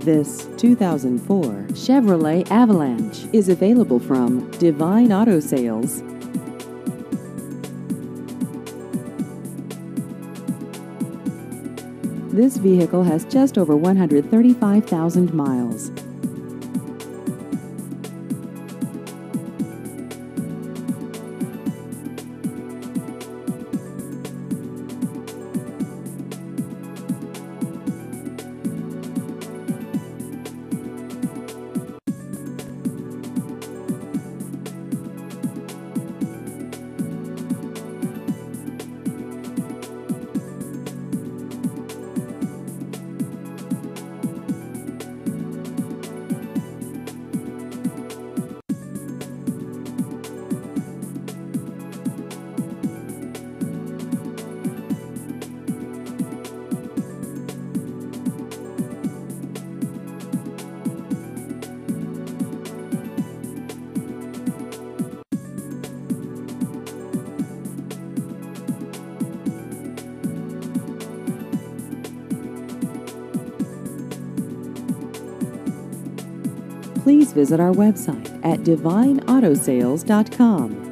This 2004 Chevrolet Avalanche is available from Divine Auto Sales. This vehicle has just over 135,000 miles. Please visit our website at divineautosales.com.